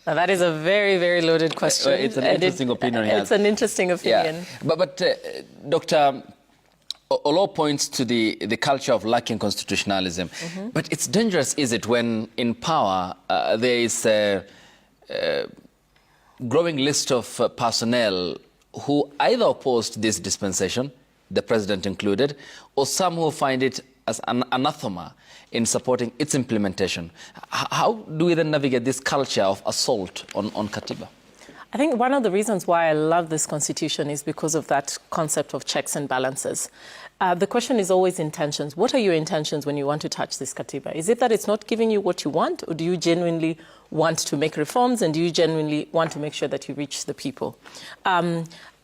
Now, that is a very, very loaded question. It's an interesting opinion. It's an interesting opinion. Yeah. But Dr. Olang points to the culture of lacking constitutionalism. But it's dangerous, is it, when in power there is a growing list of personnel who either opposed this dispensation, the president included, or some who find it as an anathema in supporting its implementation. How do we then navigate this culture of assault on Katiba? I think one of the reasons why I love this constitution is because of that concept of checks and balances. The question is always intentions. What are your intentions when you want to touch this Katiba? Is it that it's not giving you what you want, or do you genuinely want to make reforms, and do you genuinely want to make sure that you reach the people?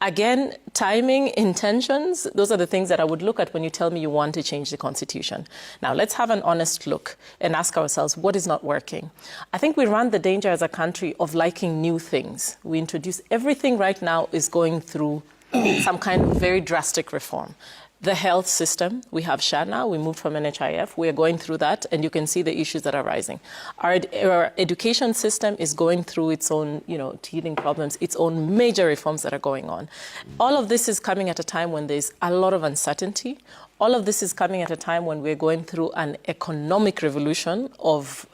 Again, timing, intentions, those are the things that I would look at when you tell me you want to change the constitution. Now, let's have an honest look and ask ourselves, what is not working? I think we run the danger as a country of liking new things. We introduce everything right now is going through some kind of very drastic reform. The health system, we have SHA now, we moved from NHIF, we are going through that, and you can see the issues that are rising. Our education system is going through its own, teething problems, its own major reforms that are going on. All of this is coming at a time when there's a lot of uncertainty. All of this is coming at a time when we're going through an economic revolution of,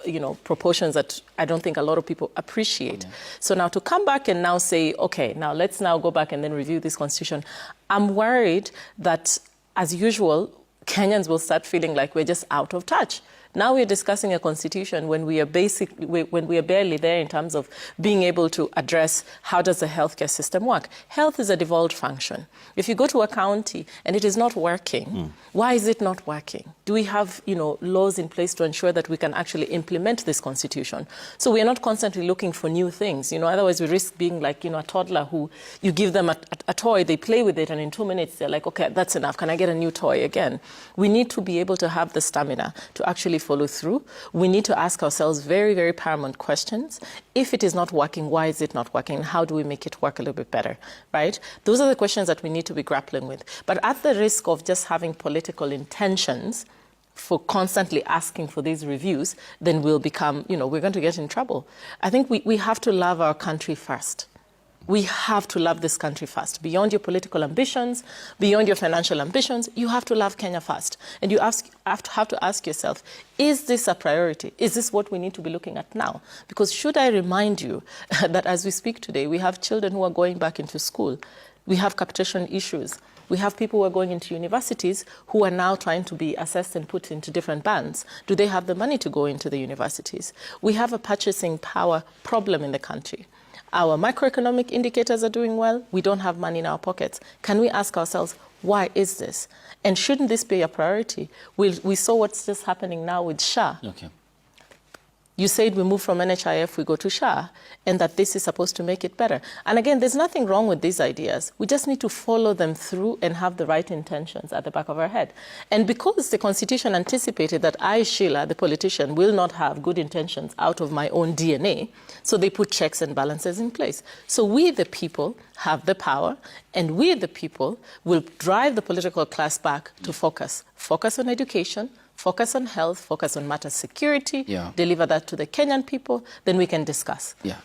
proportions that I don't think a lot of people appreciate. So now to come back and now say, okay, now let's now go back and then review this constitution, I'm worried that, as usual, Kenyans will start feeling like we're just out of touch. Now we're discussing a constitution when we are barely there in terms of being able to address how does the healthcare system work. Health is a devolved function. If you go to a county and it is not working, why is it not working? Do we have, laws in place to ensure that we can actually implement this constitution? So we are not constantly looking for new things. Otherwise we risk being like, a toddler who you give them a toy, they play with it, and in 2 minutes they're like, okay, that's enough. Can I get a new toy again? We need to be able to have the stamina to actually follow through. We need to ask ourselves very, very paramount questions. If it is not working, why is it not working? How do we make it work a little bit better, right? Those are the questions that we need to be grappling with. But at the risk of just having political intentions for constantly asking for these reviews, then we'll become, we're going to get in trouble. I think we have to love our country first. We have to love this country first. Beyond your political ambitions, beyond your financial ambitions, you have to love Kenya first. And you have to ask yourself, is this a priority? Is this what we need to be looking at now? Because should I remind you that as we speak today, we have children who are going back into school. We have capitation issues. We have people who are going into universities who are now trying to be assessed and put into different bands. Do they have the money to go into the universities? We have a purchasing power problem in the country. Our macroeconomic indicators are doing well. We don't have money in our pockets. Can we ask ourselves, why is this? And shouldn't this be a priority? We saw what's just happening now with SHA. Okay. You said we move from NHIF, we go to SHA, and that this is supposed to make it better. And again, there's nothing wrong with these ideas. We just need to follow them through and have the right intentions at the back of our head. And because the Constitution anticipated that I, Sheila, the politician, will not have good intentions out of my own DNA, so they put checks and balances in place. So we, the people, have the power, and we, the people, will drive the political class back to focus. Focus on education, focus on health, focus on matter security, deliver that to the Kenyan people, then we can discuss. Yeah.